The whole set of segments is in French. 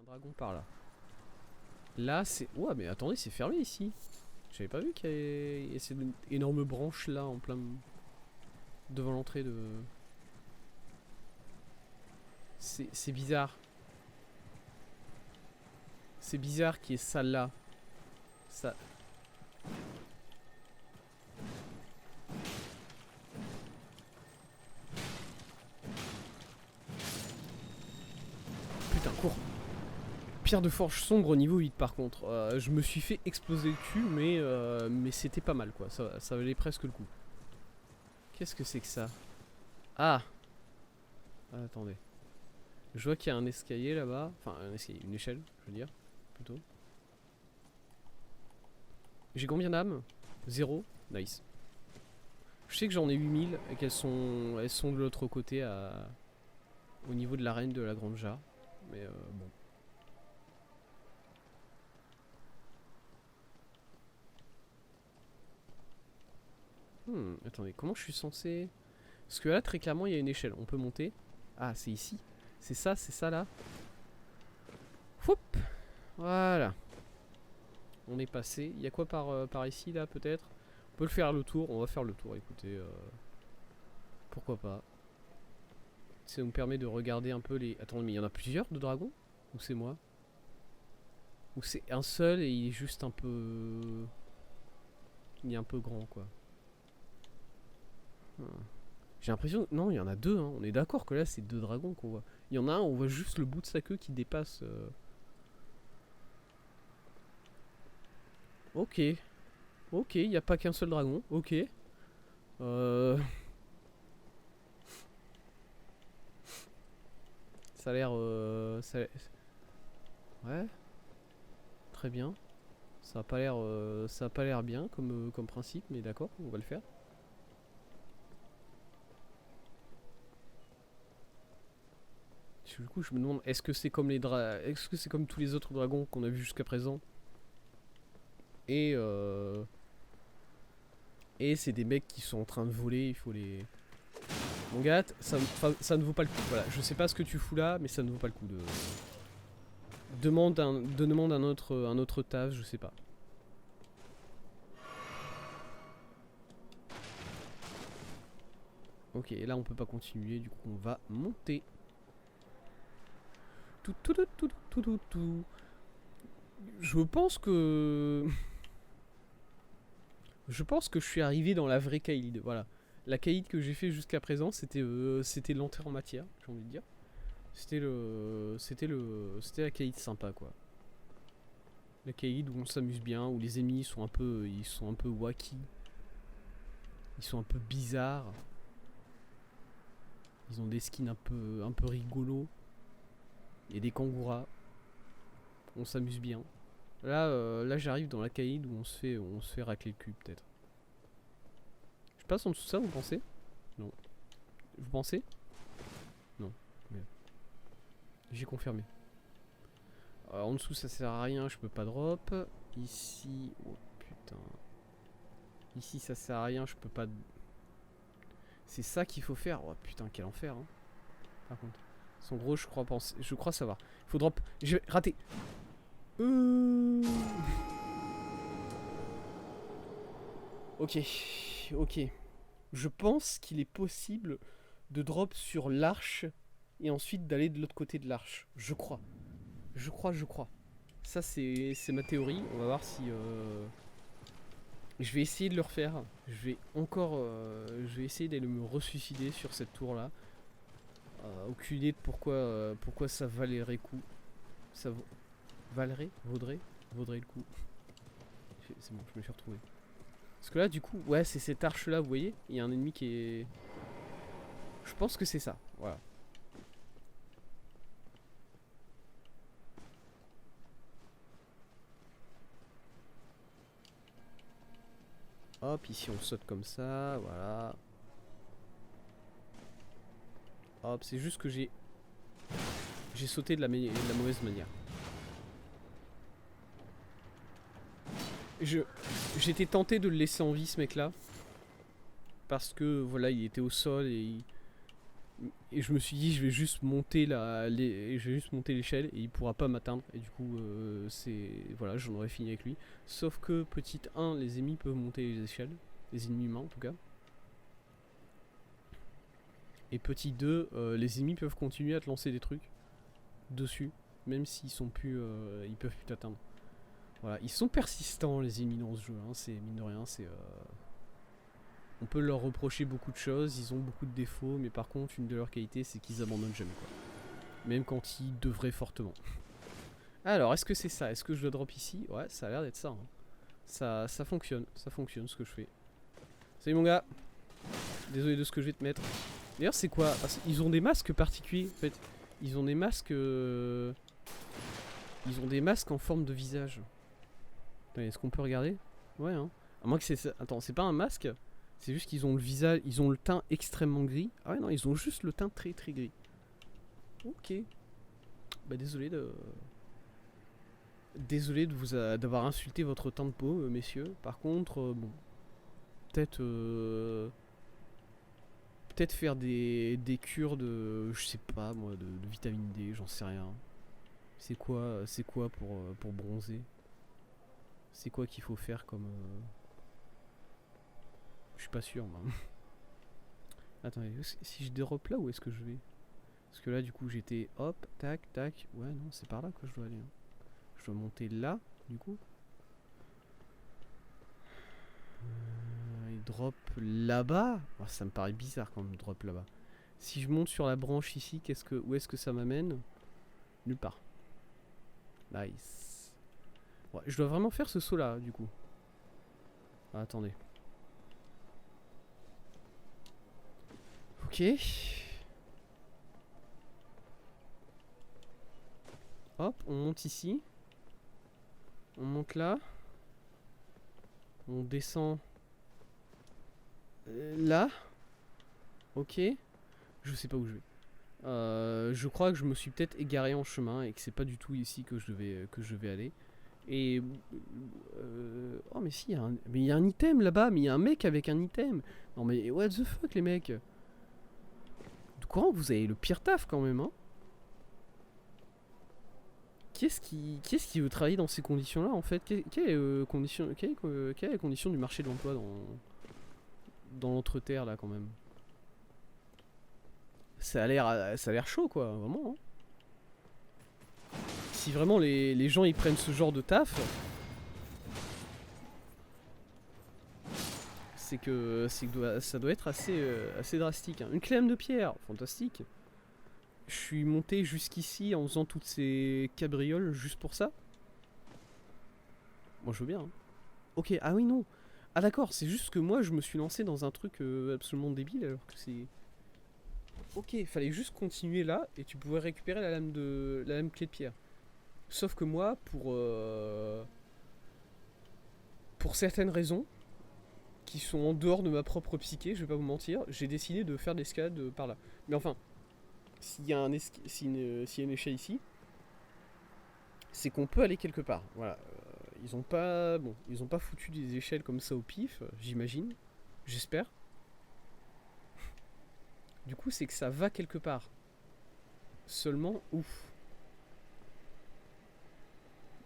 dragon par là. Là, c'est... Ouah, mais attendez, c'est fermé ici. J'avais pas vu qu'il y a cette énorme branche là en plein... devant l'entrée de... C'est bizarre. C'est bizarre qu'il y ait ça là. Ça... Putain, cours. Pierre de forge sombre au niveau 8 par contre. Je me suis fait exploser le cul, mais c'était pas mal quoi. Ça valait presque le coup. Qu'est-ce que c'est que ça? Ah, attendez. Je vois qu'il y a un escalier là-bas. Enfin, un escalier, une échelle, je veux dire, plutôt. J'ai combien d'âmes? 0. Nice. Je sais que j'en ai 8000 et elles sont de l'autre côté au niveau de l'arène de la Grande Jarre. Mais bon. Attendez, comment je suis censé... Parce que là, très clairement, il y a une échelle. On peut monter. Ah, c'est ici. C'est ça là. Foup. Voilà. On est passé. Il y a quoi par ici, là, peut-être? On peut le faire le tour. On va faire le tour, écoutez. Pourquoi pas. Ça nous permet de regarder un peu les... Attends, mais il y en a plusieurs de dragons? Ou c'est moi? Ou c'est un seul et il est juste un peu... Il est un peu grand, quoi. J'ai l'impression... Non, il y en a deux, hein. On est d'accord que là, c'est deux dragons qu'on voit. Il y en a un, on voit juste le bout de sa queue qui dépasse... Ok. Ok, il n'y a pas qu'un seul dragon. Ok. Ça a l'air... Ouais. Très bien. Ça a pas l'air bien comme principe, mais d'accord, on va le faire. Du coup, je me demande, est-ce que c'est comme est-ce que c'est comme tous les autres dragons qu'on a vus jusqu'à présent? Et c'est des mecs qui sont en train de voler, il faut les... Mon gars, ça ne vaut pas le coup. Voilà, je sais pas ce que tu fous là, mais ça ne vaut pas le coup de... Demande un autre taf, je sais pas. Ok, là on peut pas continuer, du coup on va monter. Tout. Je pense que... Je pense que je suis arrivé dans la vraie Kaïd, voilà. La Kaïd que j'ai fait jusqu'à présent, c'était l'enterre en matière, j'ai envie de dire. C'était la Kaïd sympa, quoi. La Kaïd où on s'amuse bien, où les ennemis sont un peu wacky. Ils sont un peu bizarres. Ils ont des skins un peu rigolos. Il y a des kangouras. On s'amuse bien. Là j'arrive dans la Kaïd où on se fait racler le cul, peut-être. Je passe en dessous de ça, vous pensez? Non. Vous pensez? Non. J'ai confirmé. En dessous ça sert à rien, je peux pas drop. Ici, oh putain. Ici ça sert à rien, je peux pas... C'est ça qu'il faut faire. Oh putain, quel enfer, hein. Par contre. En gros, je crois savoir. Faut drop. Je vais rater. Ok. Ok. Je pense qu'il est possible de drop sur l'arche et ensuite d'aller de l'autre côté de l'arche. Je crois. Je crois. Ça, c'est ma théorie. On va voir si... Je vais essayer de le refaire. Je vais essayer d'aller me ressuicider sur cette tour-là. Aucune idée de pourquoi ça valerait le coup. Ça vaudrait le coup. C'est bon, je me suis retrouvé. Parce que là, du coup, ouais, c'est cette arche-là, vous voyez. Il y a un ennemi qui est... Je pense que c'est ça, voilà. Hop, ici on saute comme ça, voilà. Hop, c'est juste que j'ai sauté de la mauvaise manière. J'étais tenté de le laisser en vie, ce mec-là. Parce que, voilà, il était au sol et Et je me suis dit, je vais juste monter l'échelle et il pourra pas m'atteindre. Et du coup, voilà, j'en aurais fini avec lui. Sauf que, petite 1, les ennemis peuvent monter les échelles. Les ennemis humains, en tout cas. Et petit 2, les ennemis peuvent continuer à te lancer des trucs dessus. Même s'ils sont plus... ils peuvent plus t'atteindre. Voilà, ils sont persistants, les ennemis dans ce jeu. Hein. C'est, mine de rien, c'est... On peut leur reprocher beaucoup de choses, ils ont beaucoup de défauts, mais par contre, une de leurs qualités, c'est qu'ils abandonnent jamais, quoi. Même quand ils devraient fortement. Alors, est-ce que c'est ça? Est-ce que je le drop ici? Ouais, ça a l'air d'être ça, hein. Ça fonctionne ce que je fais. Salut mon gars. Désolé de ce que je vais te mettre. D'ailleurs, c'est quoi? Ils ont des masques particuliers, en fait. Ils ont des masques... Ils ont des masques en forme de visage. Est-ce qu'on peut regarder? Ouais, hein. À moins que c'est ça. Attends, c'est pas un masque? C'est juste qu'ils ont le visage, ils ont le teint extrêmement gris. Ah ouais non, ils ont juste le teint très très gris. Ok. Bah désolé de d'avoir insulté votre teint de peau, messieurs. Par contre, bon, peut-être peut-être faire des cures de, je sais pas moi, de vitamine D, j'en sais rien. C'est quoi pour bronzer? C'est quoi qu'il faut faire comme je suis pas sûr moi. Attendez, si je dérobe là, où est-ce que je vais? Parce que là, du coup, j'étais hop, tac, tac. Ouais, non, c'est par là que je dois aller. Je dois monter là, du coup. Il drop là-bas. Oh, ça me paraît bizarre quand même, drop là-bas. Si je monte sur la branche ici, où est-ce que ça m'amène? Nulle part. Nice. Ouais, je dois vraiment faire ce saut là, du coup. Ah, attendez. Ok. Hop, on monte ici. On monte là. On descend là. Ok. Je sais pas où je vais. Je crois que je me suis peut-être égaré en chemin et que c'est pas du tout ici que je vais aller. Et oh mais si, mais il y a un item là-bas, mais il y a un mec avec un item. Non mais what the fuck les mecs. Du coup, vous avez le pire taf quand même, hein. Qui est-ce qui veut travailler dans ces conditions-là en fait? Quelle est la condition du marché de l'emploi dans l'entreterre là quand même? Ça a l'air chaud quoi, vraiment. Hein. Si vraiment les gens ils prennent ce genre de taf, c'est que ça doit être assez drastique. Hein. Une clé de pierre, fantastique. Je suis monté jusqu'ici en faisant toutes ces cabrioles juste pour ça. Moi je veux bien. Hein. Ok, ah oui non. Ah d'accord, c'est juste que moi je me suis lancé dans un truc absolument débile alors que c'est... Ok, il fallait juste continuer là et tu pouvais récupérer la lame clé de pierre. Sauf que moi, pour certaines raisons qui sont en dehors de ma propre psyché, je vais pas vous mentir, j'ai décidé de faire de l'escalade par là. Mais enfin, s'il y a une échelle ici, c'est qu'on peut aller quelque part. Voilà. Ils ont pas foutu des échelles comme ça au pif, j'imagine. J'espère. Du coup, c'est que ça va quelque part. Seulement, ouf.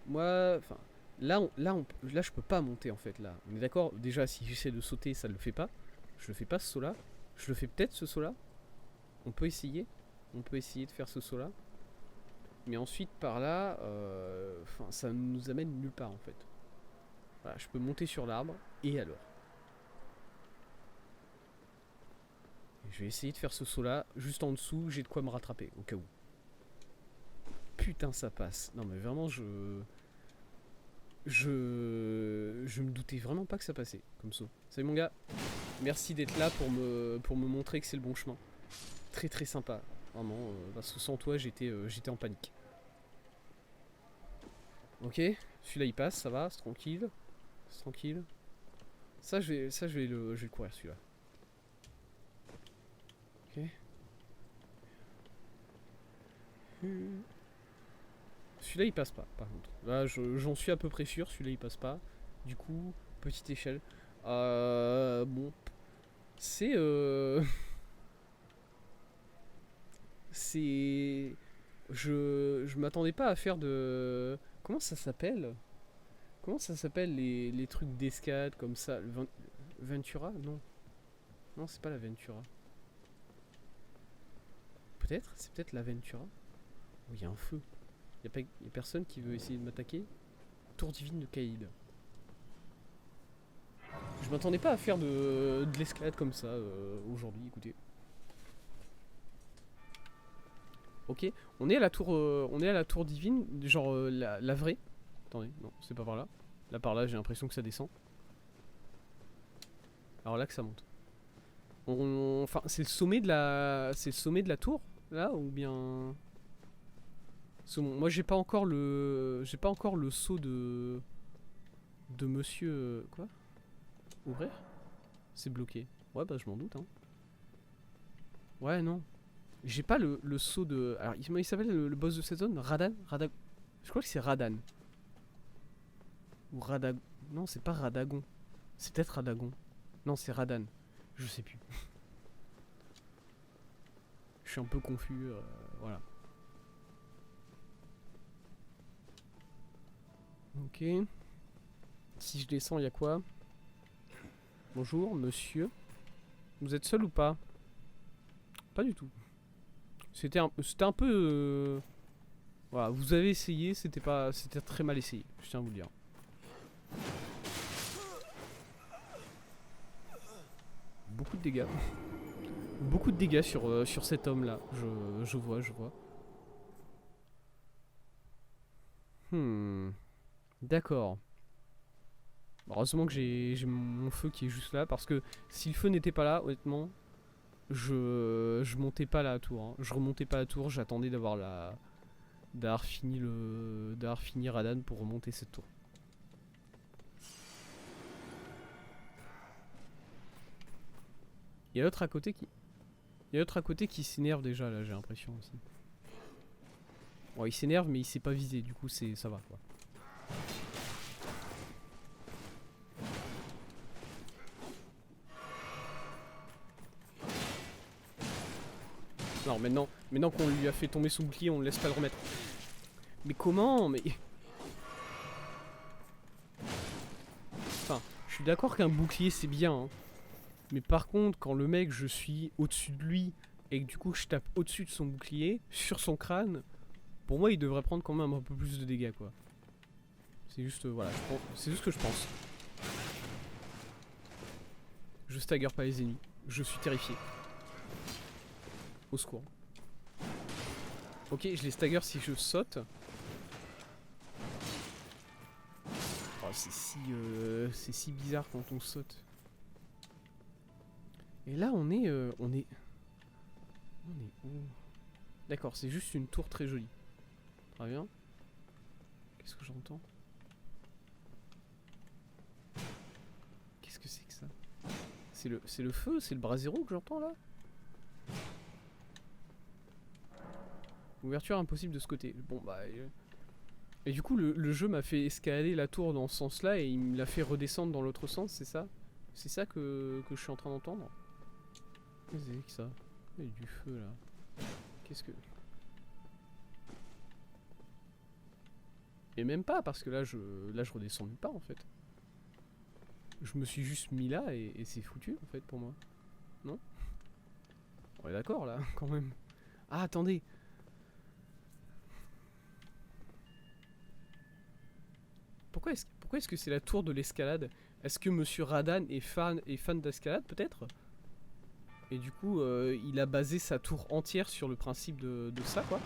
Moi, enfin, là, je peux pas monter en fait. Là, on est d'accord. Déjà, si j'essaie de sauter, ça ne le fait pas. Je le fais pas ce saut-là. Je le fais peut-être ce saut-là. On peut essayer. On peut essayer de faire ce saut-là. Mais ensuite, par là, ça nous amène nulle part en fait. Voilà, je peux monter sur l'arbre. Et alors? Et je vais essayer de faire ce saut-là. Juste en dessous, j'ai de quoi me rattraper au cas où. Putain, ça passe. Non mais vraiment, je me doutais vraiment pas que ça passait comme ça. Salut mon gars. Merci d'être là pour me montrer que c'est le bon chemin. Très très sympa. Vraiment, parce que sans toi, j'étais en panique. Ok, celui-là il passe, ça va, c'est tranquille. C'est tranquille. Ça, je vais le courir celui-là. Ok. Celui-là il passe pas par contre. Là j'en suis à peu près sûr, celui-là il passe pas. Du coup, petite échelle. Bon. C'est c'est... Je m'attendais pas à faire de... Comment ça s'appelle? Comment ça s'appelle les trucs d'escalade comme ça? Ventura? Non. Non, c'est pas la Ventura. Peut-être? C'est peut-être la Ventura? Oh, il y a un feu. Y a personne qui veut essayer de m'attaquer? Tour divine de Kaïd. Je m'attendais pas à faire de l'escalade comme ça aujourd'hui, écoutez. Ok, on est à la tour divine, genre la vraie. Attendez, non, c'est pas par là. Là par là, j'ai l'impression que ça descend. Alors là que ça monte. Enfin, c'est le sommet de la tour là ou bien moi j'ai pas encore le saut de monsieur quoi? Ouvrir? C'est bloqué. Ouais bah je m'en doute hein. Ouais non. J'ai pas le saut de... Alors il s'appelle le boss de cette zone? Radan? Je crois que c'est Radan. Ou Radagon. Non c'est pas Radagon. C'est peut-être Radagon. Non c'est Radan. Je sais plus. Je suis un peu confus. Voilà. Ok. Si je descends, il y a quoi? Bonjour, monsieur. Vous êtes seul ou pas? Pas du tout. C'était un peu... Voilà, vous avez essayé, c'était très mal essayé, je tiens à vous le dire. Beaucoup de dégâts. Beaucoup de dégâts sur cet homme là, je vois. D'accord. Heureusement que j'ai mon feu qui est juste là, parce que si le feu n'était pas là, honnêtement, je montais pas la tour. Hein. Je remontais pas la tour, j'attendais d'avoir fini Radan pour remonter cette tour. Il y a l'autre à côté qui s'énerve déjà là, j'ai l'impression aussi. Bon, il s'énerve mais il s'est pas visé, du coup ça va quoi. Non, maintenant qu'on lui a fait tomber son bouclier, on ne laisse pas le remettre. Mais comment? Mais... Enfin, je suis d'accord qu'un bouclier c'est bien, hein. Mais par contre, quand le mec, je suis au-dessus de lui, et que du coup je tape au-dessus de son bouclier, sur son crâne, pour moi il devrait prendre quand même un peu plus de dégâts quoi. C'est juste, voilà, c'est juste ce que je pense. Je stagger pas les ennemis, je suis terrifié. Au secours. Ok, je les stagger si je saute. Oh, c'est si bizarre quand on saute. Et là on est où? D'accord, c'est juste une tour très jolie. Très bien. Qu'est-ce que j'entends? Qu'est-ce que c'est que ça? C'est le feu? C'est le brasero que j'entends là? Ouverture impossible de ce côté. Bon bah... Et du coup le jeu m'a fait escalader la tour dans ce sens là et il me l'a fait redescendre dans l'autre sens, c'est ça? C'est ça que je suis en train d'entendre? Qu'est-ce que c'est que ça? Il y a du feu là. Qu'est-ce que... Et même pas parce que là je redescends même pas en fait. Je me suis juste mis là et c'est foutu en fait pour moi. Non? On est d'accord là quand même. Ah attendez. Pourquoi est-ce que c'est la tour de l'escalade? Est-ce que Monsieur Radan est fan d'escalade peut-être? Et du coup il a basé sa tour entière sur le principe de ça quoi.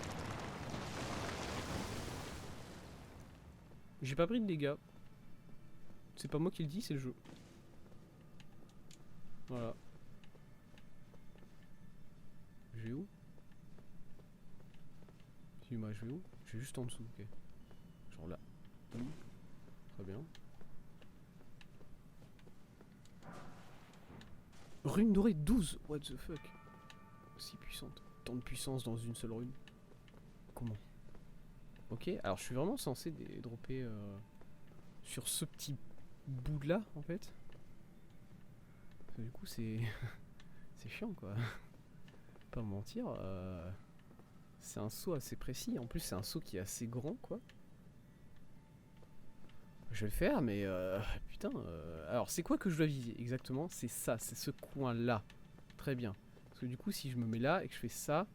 J'ai pas pris de dégâts. C'est pas moi qui le dis, c'est le jeu. Voilà. Je vais où? Dis-moi, je vais où? Je vais juste en dessous, ok. Genre là. Très bien. Rune dorée 12. What the fuck? Si puissante. Tant de puissance dans une seule rune. Comment? Ok, alors je suis vraiment censé dropper sur ce petit bout de là en fait. Du coup c'est c'est chiant quoi. Pas mentir. C'est un saut assez précis. En plus, c'est un saut qui est assez grand, quoi. Je vais le faire, mais putain. Alors, c'est quoi que je dois viser exactement? C'est ça, c'est ce coin-là. Très bien. Parce que du coup, si je me mets là et que je fais ça.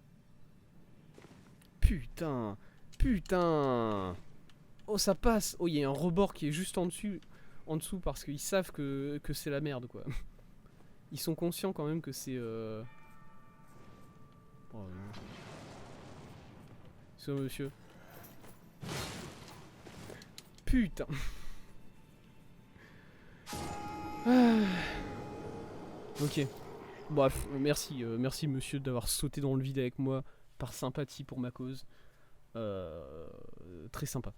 Putain. Putain. Oh, ça passe. Oh, il y a un rebord qui est juste en dessous parce qu'ils savent que c'est la merde, quoi. Ils sont conscients quand même que c'est. Oh non. C'est monsieur. Putain. Ah. Ok. Bref, merci monsieur d'avoir sauté dans le vide avec moi par sympathie pour ma cause. Très sympa.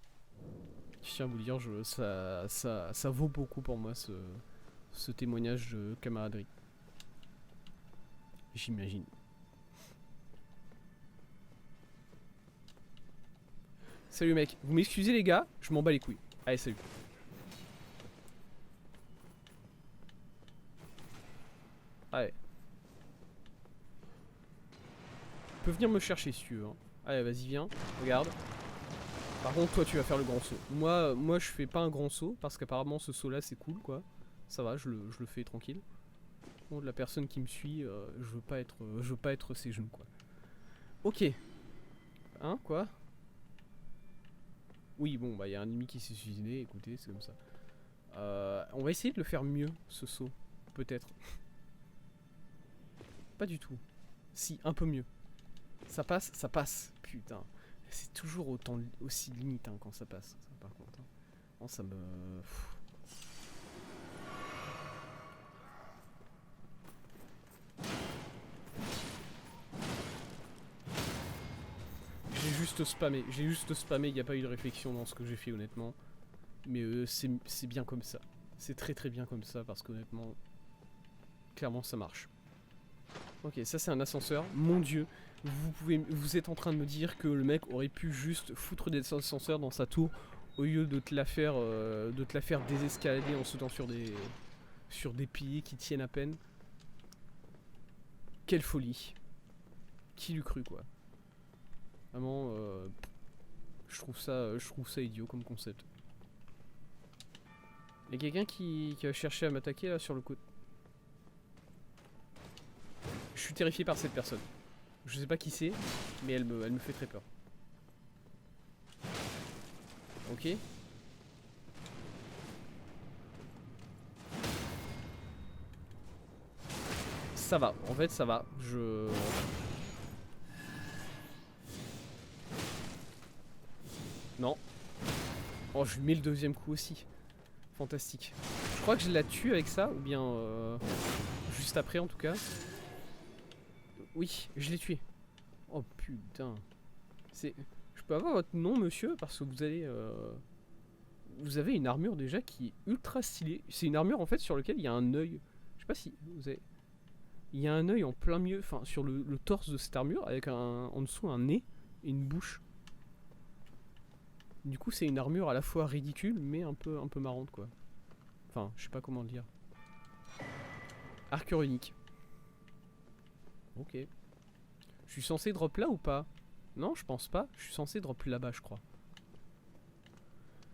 Je tiens à vous le dire, ça vaut beaucoup pour moi ce témoignage de camaraderie. J'imagine. Salut mec, vous m'excusez les gars, je m'en bats les couilles. Allez, salut. Allez. Tu peux venir me chercher si tu veux. Hein. Allez, vas-y, viens. Regarde. Par contre, toi, tu vas faire le grand saut. Moi je fais pas un grand saut parce qu'apparemment, ce saut-là, c'est cool, quoi. Ça va, je le fais tranquille. Bon, de la personne qui me suit, je veux pas être ses genoux, quoi. Ok. Hein, quoi? Oui, bon, bah, il y a un ennemi qui s'est suicidé. Écoutez, c'est comme ça. On va essayer de le faire mieux, ce saut. Peut-être. Pas du tout. Si, un peu mieux. Ça passe, ça passe. Putain. C'est toujours aussi limite hein, quand ça passe. Ça, par contre. Hein. Non, ça me... J'ai juste spammé, il n'y a pas eu de réflexion dans ce que j'ai fait honnêtement. Mais c'est bien comme ça. C'est très très bien comme ça parce qu'honnêtement, clairement ça marche. Ok, ça c'est un ascenseur. Mon dieu, vous êtes en train de me dire que le mec aurait pu juste foutre des ascenseurs dans sa tour au lieu de te la faire, désescalader en sautant sur des piliers qui tiennent à peine. Quelle folie. Qui l'eût cru quoi. Vraiment, je trouve ça idiot comme concept. Il y a quelqu'un qui a cherché à m'attaquer là sur le côté. Je suis terrifié par cette personne. Je sais pas qui c'est, mais elle me fait très peur. Ok. Ça va, en fait ça va. Non. Oh, je lui mets le deuxième coup aussi. Fantastique. Je crois que je la tue avec ça, ou bien juste après en tout cas. Oui, je l'ai tué. Oh putain. Je peux avoir votre nom monsieur parce que vous avez une armure déjà qui est ultra stylée. C'est une armure en fait sur laquelle il y a un œil. Je sais pas si vous avez... Il y a un œil en plein milieu, enfin sur le torse de cette armure avec en dessous un nez et une bouche. Du coup c'est une armure à la fois ridicule mais un peu marrante quoi. Enfin je sais pas comment le dire. Arcure unique. Ok. Je suis censé drop là ou pas? Non je pense pas. Je suis censé drop là-bas je crois.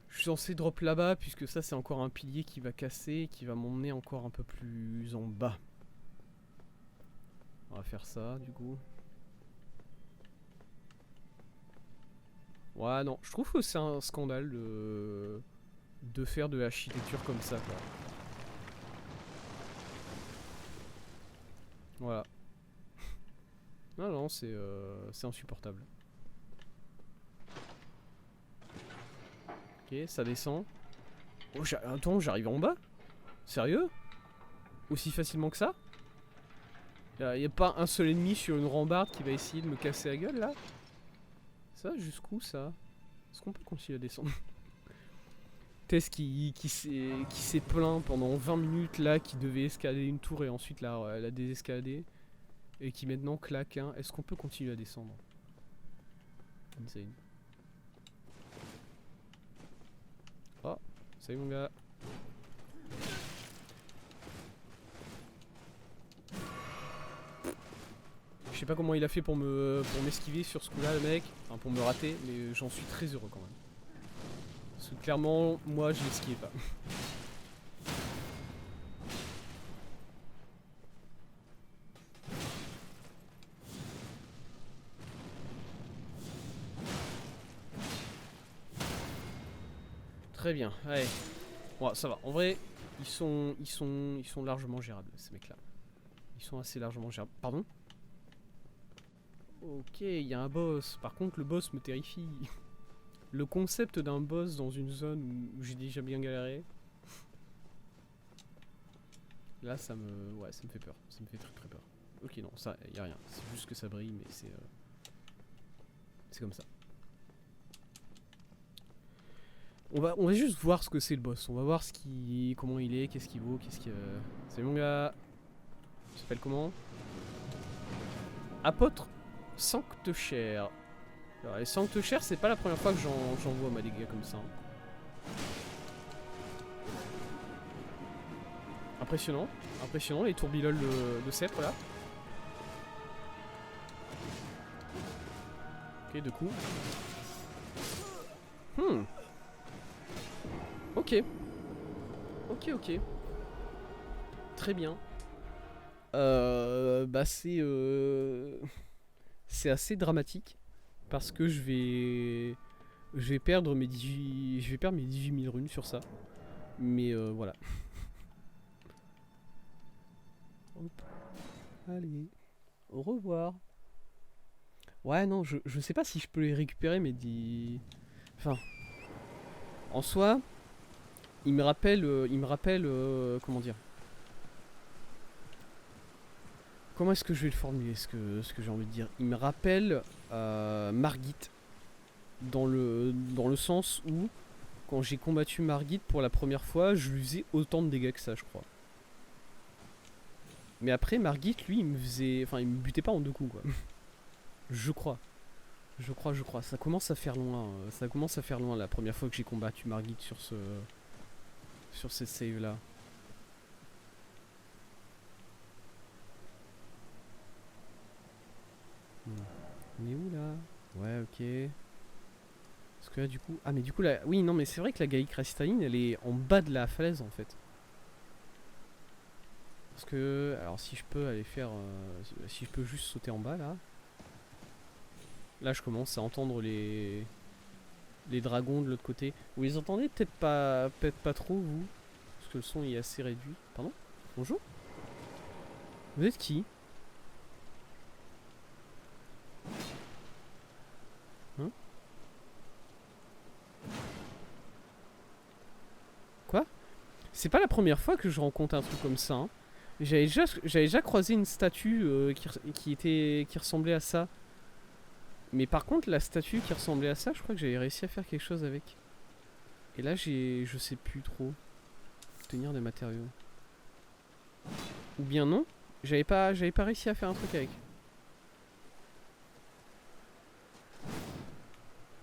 Je suis censé drop là-bas puisque ça c'est encore un pilier qui va casser, qui va m'emmener encore un peu plus en bas. On va faire ça du coup. Ouais non, je trouve que c'est un scandale de faire de l'architecture comme ça quoi. Voilà. Non non, c'est insupportable. Ok, ça descend. Oh, attends, j'arrive en bas? Sérieux? Aussi facilement que ça? Y'a pas un seul ennemi sur une rambarde qui va essayer de me casser la gueule là? Ça, jusqu'où ça? Est-ce qu'on peut continuer à descendre? Tess qui s'est plaint pendant 20 minutes là, qui devait escalader une tour et ensuite la désescalader. Et qui maintenant claque hein. Est-ce qu'on peut continuer à descendre? Insane. Oh, salut mon gars. Je sais pas comment il a fait pour m'esquiver sur ce coup-là, le mec. Enfin, pour me rater, mais j'en suis très heureux quand même. Parce que clairement, moi, je l'esquivais pas. Très bien, allez. Bon, ça va. En vrai, ils sont largement gérables, ces mecs-là. Ils sont assez largement gérables. Pardon? Ok, il y a un boss. Par contre, le boss me terrifie. Le concept d'un boss dans une zone où j'ai déjà bien galéré. Là, ça me fait peur. Ça me fait très très peur. Ok, non, ça, y a rien. C'est juste que ça brille, mais c'est comme ça. On va juste voir ce que c'est le boss. On va voir comment il est, qu'est-ce qu'il vaut, qu'est-ce que. Salut mon gars. Tu s'appelles comment? Apôtre Sancte-Cher. Alors, les Sancte-Cher, c'est pas la première fois que j'en vois des gars comme ça. Impressionnant, impressionnant les tourbiloles de sceptre là. Ok, deux coups. Ok. Ok, ok. Très bien. Bah c'est assez dramatique. Parce que je vais perdre mes 18 000 runes sur ça. Mais voilà. Hop. Allez. Au revoir. Ouais, non, je sais pas si je peux les récupérer, mais Enfin. En soi, il me rappelle. Comment dire? Comment est-ce que je vais le formuler, ce que j'ai envie de dire? Il me rappelle Margit. Dans le sens où, quand j'ai combattu Margit pour la première fois, je lui faisais autant de dégâts que ça, je crois. Mais après, Margit, lui, il me faisait. Enfin, il me butait pas en deux coups, quoi. Je crois. Je crois. Ça commence à faire loin. Ça commence à faire loin la première fois que j'ai combattu Margit sur cette save là. On est où là? Ouais, ok. Parce que là, du coup. Ah, mais du coup, là. Oui, non, mais c'est vrai que la Gaïa cristalline, elle est en bas de la falaise en fait. Parce que. Alors, si je peux aller faire. Si je peux juste sauter en bas là. Là, je commence à entendre les dragons de l'autre côté. Vous les entendez peut-être pas trop, vous? Parce que le son est assez réduit. Pardon? Bonjour? Vous êtes qui? Hein? Quoi? C'est pas la première fois que je rencontre un truc comme ça. Hein. J'avais déjà croisé une statue qui ressemblait à ça. Mais par contre, la statue qui ressemblait à ça, je crois que j'avais réussi à faire quelque chose avec. Et là, je sais plus trop. Obtenir des matériaux. Ou bien non, j'avais pas réussi à faire un truc avec.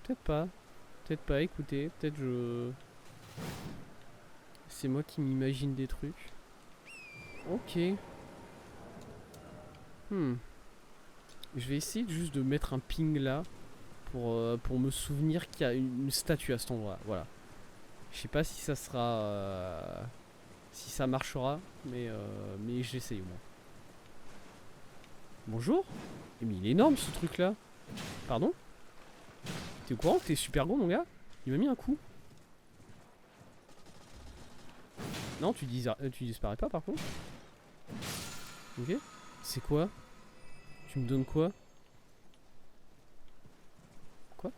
Peut-être pas. Peut-être pas, écoutez. Peut-être c'est moi qui m'imagine des trucs. Ok. Je vais essayer juste de mettre un ping là. Pour me souvenir qu'il y a une statue à cet endroit. Voilà. Je sais pas si ça sera. Si ça marchera. Mais j'essaye au moins. Bonjour. Mais il est énorme ce truc là. Pardon? T'es au courant que t'es super gros mon gars? Il m'a mis un coup. Non, tu disparais pas par contre. Ok. C'est quoi? Tu me donnes quoi? Quoi?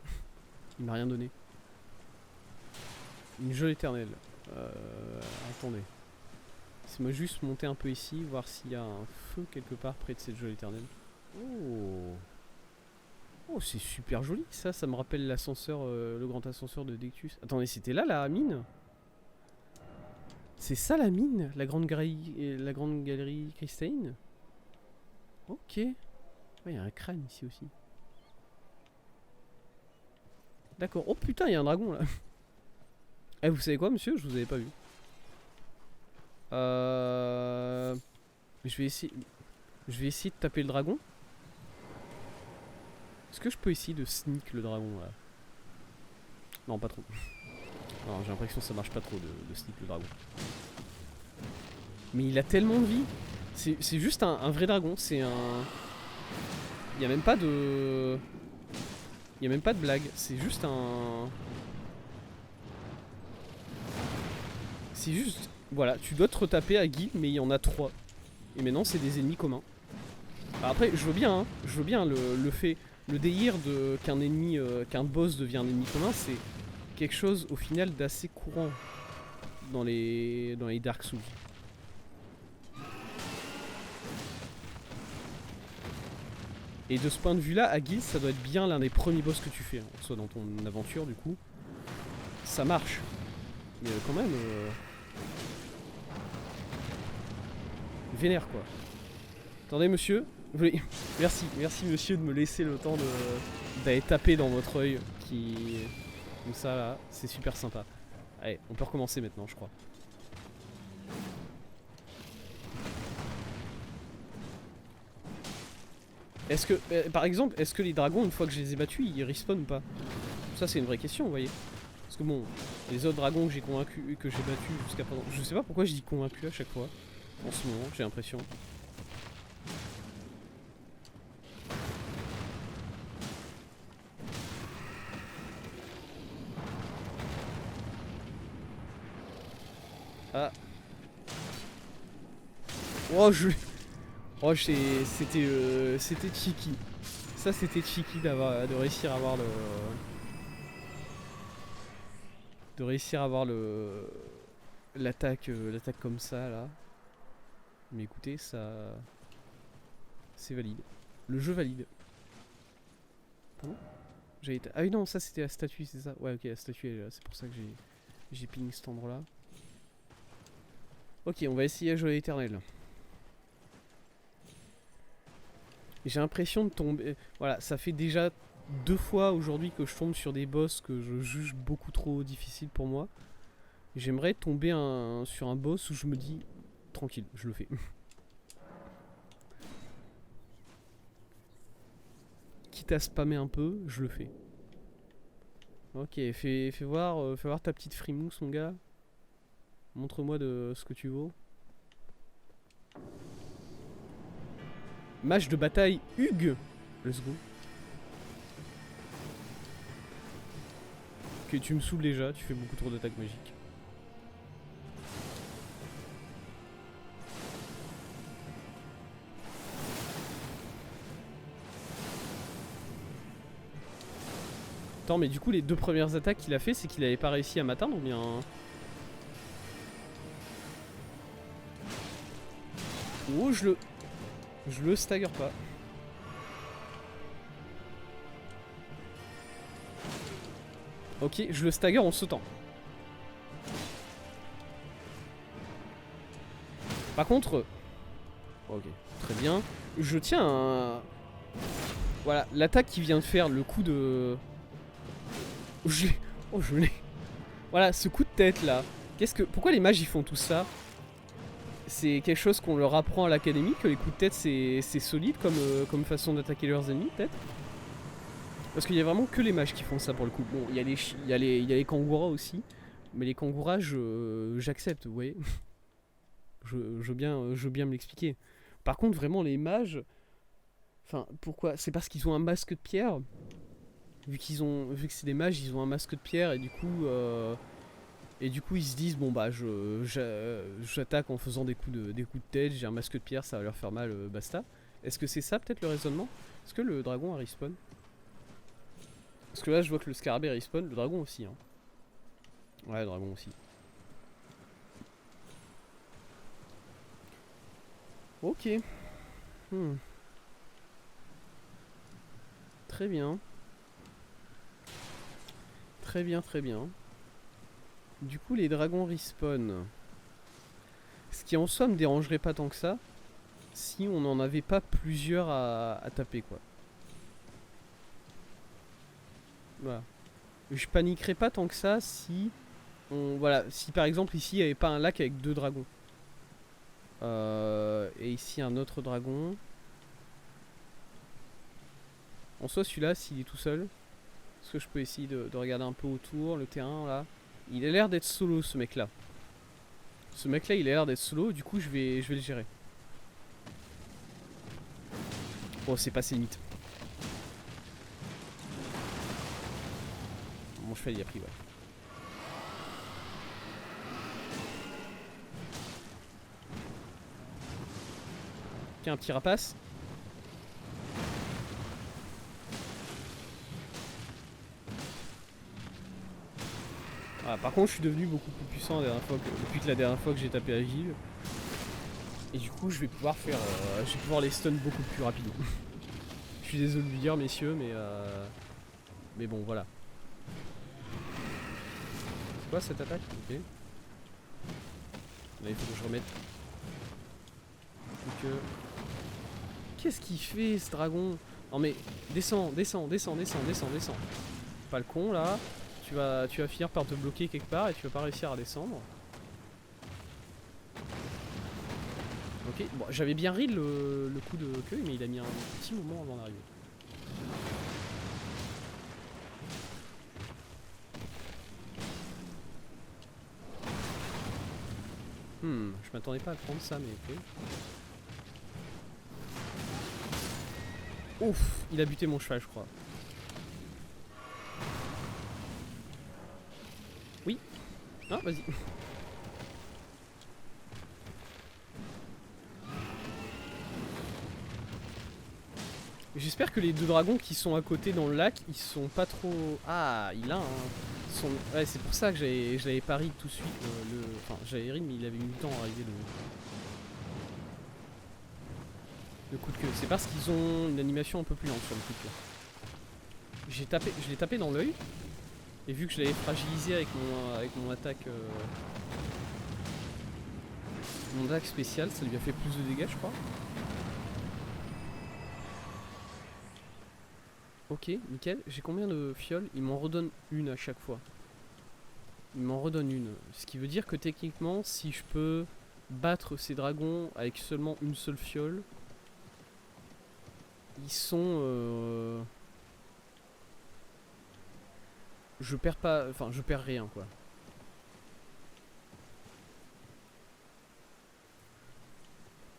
Il m'a rien donné. Une geôle éternelle. Attendez. Laissez-moi juste monter un peu ici, voir s'il y a un feu quelque part près de cette geôle éternelle. Oh. Oh, c'est super joli ça, ça me rappelle l'ascenseur, le grand ascenseur de Dectus. Attendez, c'était là la mine? C'est ça la mine? La grande galerie cristalline? Ok. Ouais, il y a un crâne ici aussi. D'accord. Oh putain, il y a un dragon là. Eh, vous savez quoi, monsieur? Je vous avais pas vu. Je vais essayer de taper le dragon. Est-ce que je peux essayer de sneak le dragon là? Non, pas trop. Non, j'ai l'impression que ça marche pas trop de sneak le dragon. Mais il a tellement de vie. C'est juste un vrai dragon. C'est un... Il y a même pas de... Il y a même pas de blague. C'est juste un... C'est juste... Voilà, tu dois te retaper à Guy, mais il y en a 3. Et maintenant, c'est des ennemis communs. Alors après, je veux bien, hein. Je veux bien le fait... Le délire qu'un ennemi... qu'un boss devient un ennemi commun, c'est quelque chose, au final, d'assez courant dans les Dark Souls. Et de ce point de vue-là, Aguil, ça doit être bien l'un des premiers boss que tu fais, hein, soit dans ton aventure, du coup. Ça marche. Mais quand même... Vénère, quoi. Attendez, monsieur. Oui. Merci, monsieur, de me laisser le temps d'aller taper dans votre œil. Comme ça, là. C'est super sympa. Allez, on peut recommencer maintenant, je crois. Est-ce que, par exemple, est-ce que les dragons, une fois que je les ai battus, ils respawnent ou pas? Ça, c'est une vraie question, vous voyez. Parce que bon, les autres dragons que j'ai convaincus, que j'ai battus jusqu'à présent, je sais pas pourquoi je dis convaincu à chaque fois. En ce moment, j'ai l'impression. Ah. Oh, oh, c'était cheeky. Ça, c'était cheeky de réussir à avoir le... De réussir à avoir le... L'attaque comme ça, là. Mais écoutez, ça... C'est valide. Le jeu valide. Pardon? Ah oui, non, ça c'était la statue, c'est ça? Ouais, ok, la statue elle est là, c'est pour ça que j'ai ping cet endroit là. Ok, on va essayer à jouer l'éternel. J'ai l'impression de tomber... Voilà, ça fait déjà 2 fois aujourd'hui que je tombe sur des boss que je juge beaucoup trop difficiles pour moi. J'aimerais tomber sur un boss où je me dis... Tranquille, je le fais. Quitte à spammer un peu, je le fais. Ok, fais voir ta petite frimousse, mon gars. Montre-moi de ce que tu vaux. Mage de bataille Hugues. Let's go. Ok, tu me saoules déjà, tu fais beaucoup trop d'attaques magiques. Attends, mais du coup, les 2 premières attaques qu'il a fait, c'est qu'il avait pas réussi à m'atteindre ou bien... Oh, je le stagger pas. Ok, je le stagger en sautant. Par contre... Ok, très bien. Je tiens un... Voilà, l'attaque qui vient de faire, le coup de... Oh, je l'ai. Voilà, ce coup de tête là. Pourquoi les mages ils font tout ça? C'est quelque chose qu'on leur apprend à l'académie, que les coups de tête c'est solide comme façon d'attaquer leurs ennemis, peut-être? Parce qu'il y a vraiment que les mages qui font ça pour le coup. Bon, il y a les kangouras aussi. Mais les kangouras, j'accepte, vous voyez. je veux bien me l'expliquer. Par contre, vraiment, les mages... Enfin, pourquoi? C'est parce qu'ils ont un masque de pierre. Vu que c'est des mages, ils ont un masque de pierre et du coup... Et du coup ils se disent bon bah j'attaque en faisant des coups de tête, j'ai un masque de pierre, ça va leur faire mal, basta. Est-ce que c'est ça peut-être le raisonnement? Est-ce que le dragon a respawn? Parce que là je vois que le scarabée respawn, le dragon aussi hein. Ouais, le dragon aussi. Ok. Très bien. Très bien, très bien. Du coup les dragons respawn. Ce qui en soi me dérangerait pas tant que ça si on n'en avait pas plusieurs à taper quoi. Voilà. Je paniquerais pas tant que ça si voilà, si par exemple ici il n'y avait pas un lac avec 2 dragons. Et ici un autre dragon. En soi, celui-là, s'il est tout seul, est-ce que je peux essayer de regarder un peu autour, le terrain là? Il a l'air d'être solo, ce mec-là. Ce mec-là, il a l'air d'être solo, du coup, je vais le gérer. Bon, c'est passé limite. Mon cheval, il a pris, ouais. Tiens, un petit rapace. Ah, par contre, je suis devenu beaucoup plus puissant depuis la dernière fois que j'ai tapé agile. Et du coup, je vais pouvoir faire, je vais pouvoir les stun beaucoup plus rapidement. Je suis désolé de vous dire, messieurs, mais bon, voilà. C'est quoi cette attaque? Ok. Là, il faut que je remette. Donc, qu'est-ce qu'il fait, ce dragon? Non mais, descends. Pas le con, là. Tu vas finir par te bloquer quelque part et tu vas pas réussir à descendre. Ok, bon, j'avais bien ri le coup de queue, mais il a mis un petit moment avant d'arriver. Je m'attendais pas à prendre ça, mais ok. Ouf, il a buté mon cheval, je crois. Oui. Ah, vas-y. J'espère que les deux dragons qui sont à côté dans le lac, ils sont pas trop... Ah, il a un... Ouais, c'est pour ça que j'avais pari tout de suite Enfin, j'avais ri, mais il avait eu le temps à arriver le coup de queue. C'est parce qu'ils ont une animation un peu plus lente sur le coup de queue. Je l'ai tapé dans l'œil. Et vu que je l'avais fragilisé avec mon attaque... mon attaque spéciale, ça lui a fait plus de dégâts, je crois. Ok, nickel. J'ai combien de fioles? Il m'en redonne une à chaque fois. Il m'en redonne une. Ce qui veut dire que techniquement, si je peux battre ces dragons avec seulement une seule fiole, ils sont... Je perds pas... Enfin, je perds rien, quoi.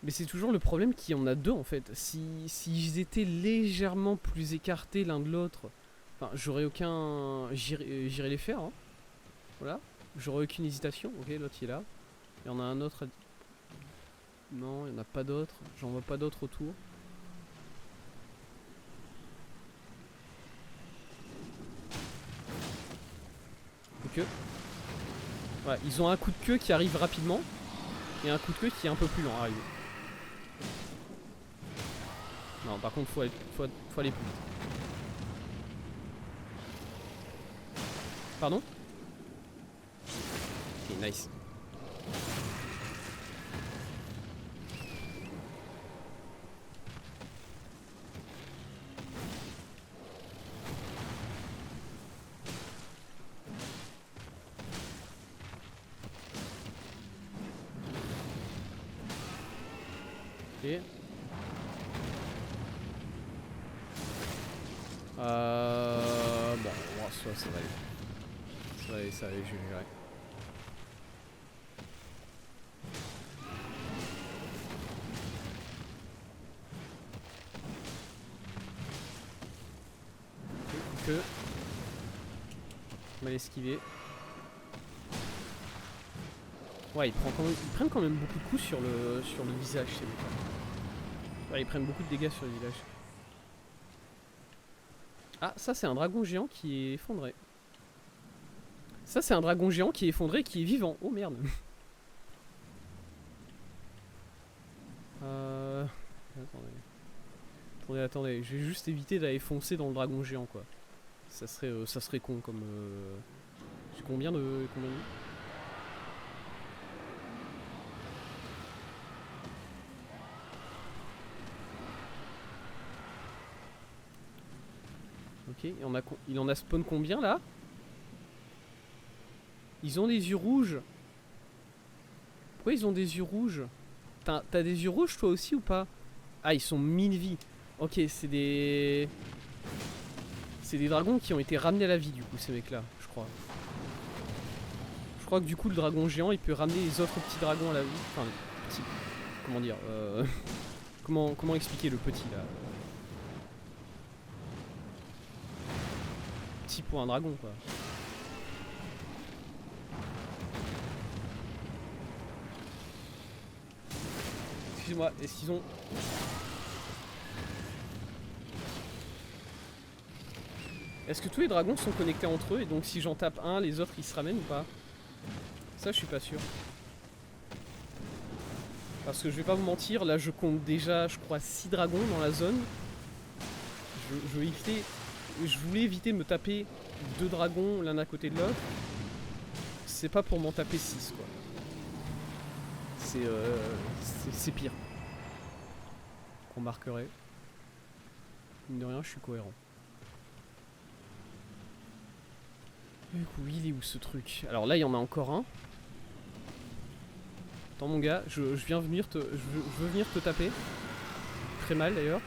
Mais c'est toujours le problème qu'il y en a deux, en fait. Si ils étaient légèrement plus écartés l'un de l'autre, enfin, j'aurais aucun... J'irais les faire, hein. Voilà. J'aurais aucune hésitation. Ok, l'autre il est là. Il y en a un autre. Non, il n'y en a pas d'autres. J'en vois pas d'autres autour. Ok. Ouais, ils ont un coup de queue qui arrive rapidement. Et un coup de queue qui est un peu plus lent à arriver. Non, par contre, faut aller plus vite. Pardon? Ok, nice. Ok. Bon, ça va aller. Ça va aller, je vais gérer. Ok, que. On va l'esquiver. Ouais, ils prennent quand même beaucoup de coups sur le visage, c'est bon. Ouais, ils prennent beaucoup de dégâts sur le visage. Ah, ça c'est un dragon géant qui est effondré. Ça c'est un dragon géant qui est effondré, qui est vivant. Oh merde. Attendez, je vais juste éviter d'aller foncer dans le dragon géant, quoi. Ça serait con comme... J'ai combien de... Ok, il en a spawn combien là? Ils ont des yeux rouges. Pourquoi ils ont des yeux rouges? T'as des yeux rouges toi aussi ou pas? Ah, ils sont 1000 vies. Ok, c'est des... C'est des dragons qui ont été ramenés à la vie, du coup, ces mecs-là, je crois. Je crois que du coup, le dragon géant, il peut ramener les autres petits dragons à la vie. Enfin, les petits... Comment dire comment expliquer le petit, là? Petit pour un dragon, quoi. Excusez-moi, est-ce qu'ils ont... Est-ce que tous les dragons sont connectés entre eux et donc si j'en tape un, les autres ils se ramènent ou pas? Ça je suis pas sûr. Parce que je vais pas vous mentir, là je compte déjà je crois 6 dragons dans la zone. Je voulais éviter de me taper 2 dragons l'un à côté de l'autre. C'est pas pour m'en taper 6 quoi. C'est pire. Qu'on marquerait. Mine de rien je suis cohérent. Du coup, il est où ce truc? Alors là, il y en a encore un. Attends mon gars, je veux venir te taper. Très mal d'ailleurs.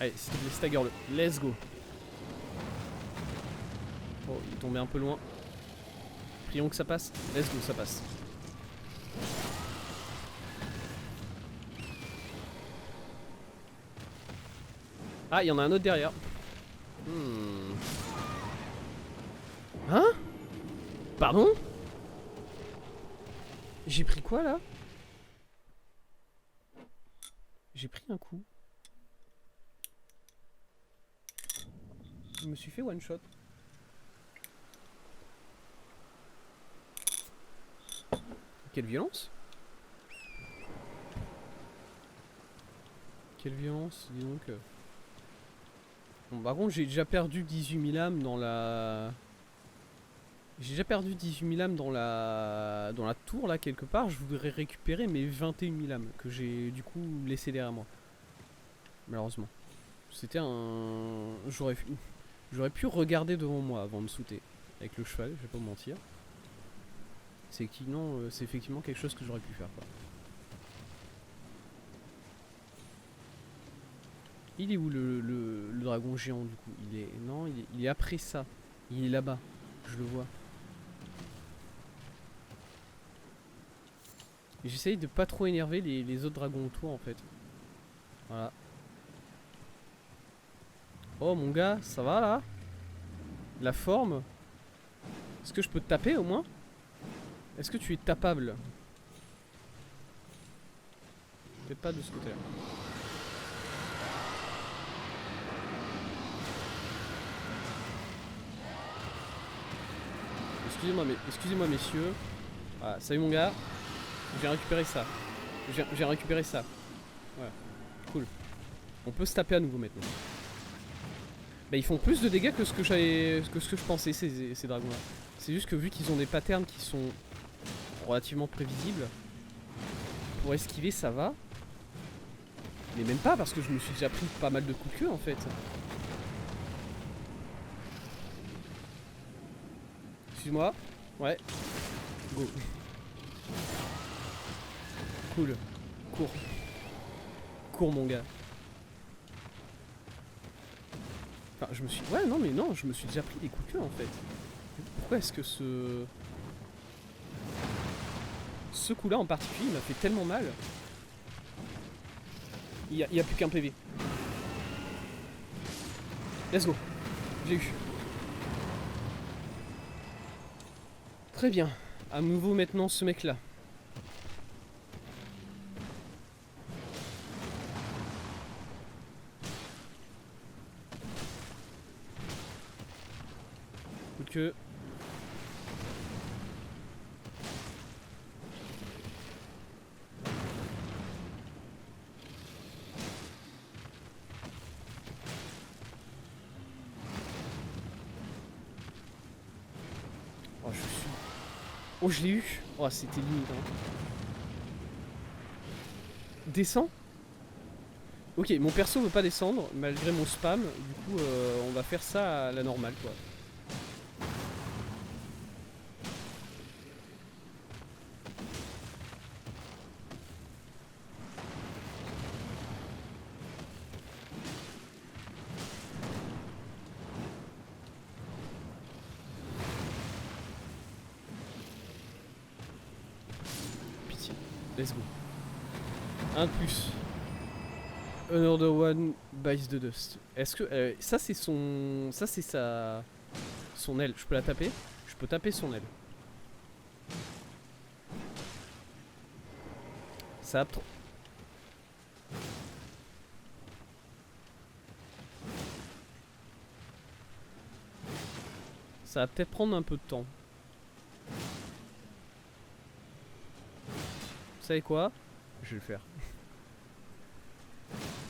Allez, s'il te plaît, stagger-le. Let's go. Oh, il est tombé un peu loin. Prions que ça passe. Let's go, ça passe. Ah, il y en a un autre derrière. Hein? Pardon? J'ai pris quoi là? J'ai pris un coup. Je me suis fait one shot. Quelle violence! Quelle violence, dis donc. Bon, par contre, j'ai déjà perdu 18 000 âmes dans la... J'ai déjà perdu 18 000 âmes dans la tour, là, quelque part. Je voudrais récupérer mes 21 000 âmes que j'ai, du coup, laissé derrière moi. Malheureusement. C'était un... J'aurais pu regarder devant moi avant de sauter. Avec le cheval, je vais pas vous mentir. C'est effectivement quelque chose que j'aurais pu faire, quoi. Il est où le dragon géant du coup? Non, il est après ça. Il est là-bas. Je le vois. J'essaye de pas trop énerver les autres dragons autour en fait. Voilà. Oh mon gars, ça va là? La forme? Est-ce que je peux te taper au moins? Est-ce que tu es tapable? Peut-être pas de ce côté-là. Excusez-moi messieurs. Voilà, salut mon gars. J'ai récupéré ça. J'ai récupéré ça. Voilà. Cool. On peut se taper à nouveau maintenant. Bah ils font plus de dégâts que ce que je pensais ces dragons là. C'est juste que vu qu'ils ont des patterns qui sont relativement prévisibles, pour esquiver ça va. Mais même pas parce que je me suis déjà pris pas mal de coups de queue en fait. Excuse-moi. Ouais. Go. Cool. Cours. Cours mon gars. Enfin je me suis... Ouais non mais non, je me suis déjà pris des coups de queue en fait. Pourquoi est-ce que ce coup là en particulier m'a fait tellement mal? Il y a plus qu'un PV. Let's go. J'ai eu. Très bien. À nouveau maintenant ce mec là. Coup de queue. Oh, je l'ai eu. Oh, c'était limite. Hein. Descends. Ok, mon perso veut pas descendre malgré mon spam. Du coup, on va faire ça à la normale, quoi. Let's go. Un de plus. Another one bites the dust. Est-ce que ça c'est son, ça c'est sa, son aile. Je peux la taper. Je peux taper son aile. Ça a ça va peut-être prendre un peu de temps. Vous savez quoi? Je vais le faire.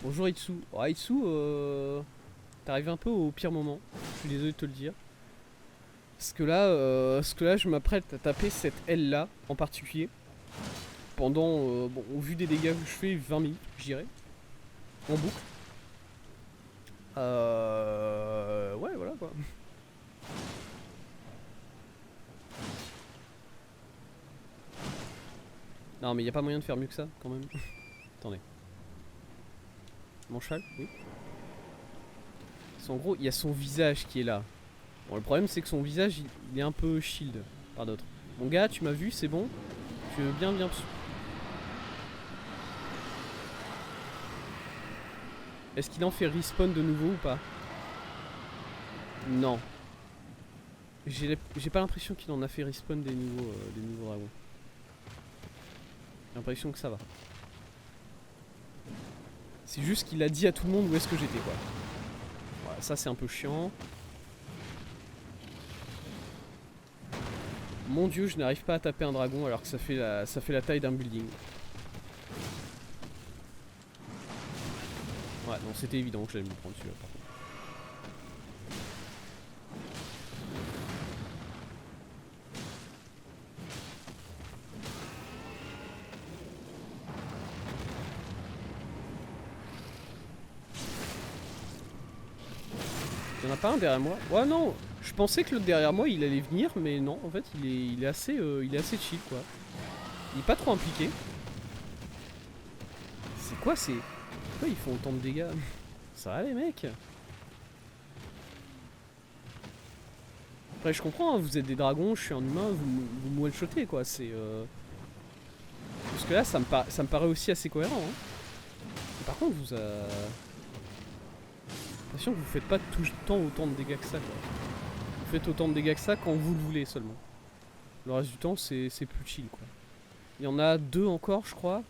Bonjour Itsu. Oh, Itsu, t'arrives un peu au pire moment. Je suis désolé de te le dire. Parce que là, je m'apprête à taper cette aile là en particulier. Pendant, bon, au vu des dégâts que je fais, 20 minutes, je dirais. En boucle. Ouais, voilà quoi. Non, mais y a pas moyen de faire mieux que ça quand même. Attendez. Mon cheval? Oui. En gros, il y a son visage qui est là. Bon, le problème, c'est que son visage, il est un peu shield par d'autres. Mon gars, tu m'as vu, c'est bon? Tu veux bien. Est-ce qu'il en fait respawn de nouveau ou pas? Non. J'ai pas l'impression qu'il en a fait respawn des nouveaux dragons. J'ai l'impression que ça va. C'est juste qu'il a dit à tout le monde où est-ce que j'étais quoi. Voilà, ça c'est un peu chiant. Mon dieu, je n'arrive pas à taper un dragon alors que ça fait la taille d'un building. Ouais, non, c'était évident que j'allais me prendre celui-là par contre. Il y en a pas un derrière moi? Ouais, non, je pensais que l'autre derrière moi il allait venir, mais non, en fait il est assez chill quoi. Il est pas trop impliqué. C'est quoi c'est. Pourquoi ils font autant de dégâts? Ça va les mecs. Après je comprends, hein, vous êtes des dragons, je suis un humain, vous me one-shotez quoi, c'est parce que là ça me paraît aussi assez cohérent hein. Mais par contre vous j'ai l'impression que vous faites pas tout le temps autant de dégâts que ça quoi. Vous faites autant de dégâts que ça quand vous le voulez seulement. Le reste du temps c'est plus chill quoi. Il y en a 2 encore je crois.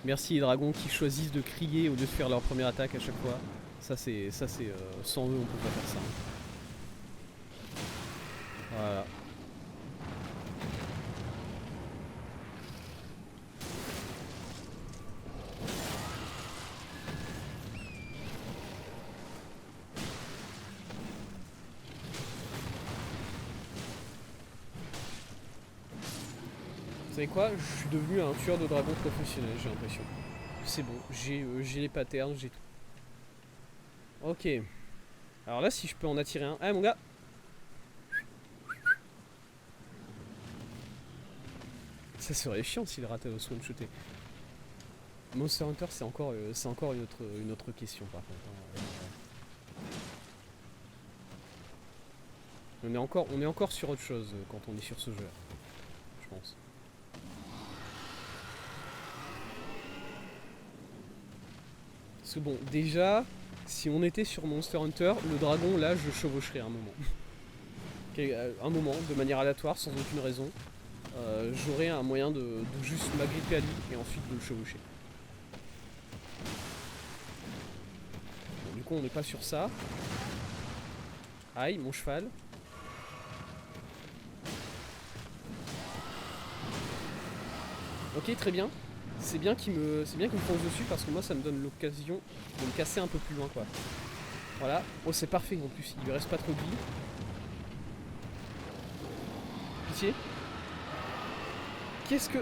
Merci les dragons qui choisissent de crier au lieu de faire leur première attaque à chaque fois. Ça c'est sans eux on peut pas faire ça. Voilà. Vous savez quoi? Je suis devenu un tueur de dragons professionnel, j'ai l'impression. C'est bon, j'ai les patterns, j'ai tout. Ok. Alors là, si je peux en attirer un. Ah, mon gars! Ça serait chiant s'il ratait au swing shooter. Monster Hunter, c'est encore une autre question par contre. On est encore sur autre chose quand on est sur ce jeu. Je pense. Parce que bon, déjà, si on était sur Monster Hunter, le dragon, là, je chevaucherais un moment. Un moment, de manière aléatoire, sans aucune raison. J'aurais un moyen de juste m'agripper à lui et ensuite de le chevaucher. Bon, du coup, on n'est pas sur ça. Aïe, mon cheval. Ok, très bien. C'est bien qu'il me fonce dessus parce que moi ça me donne l'occasion de me casser un peu plus loin quoi. Voilà. Oh c'est parfait en plus, il lui reste pas trop de vie. Pitié. Qu'est-ce que.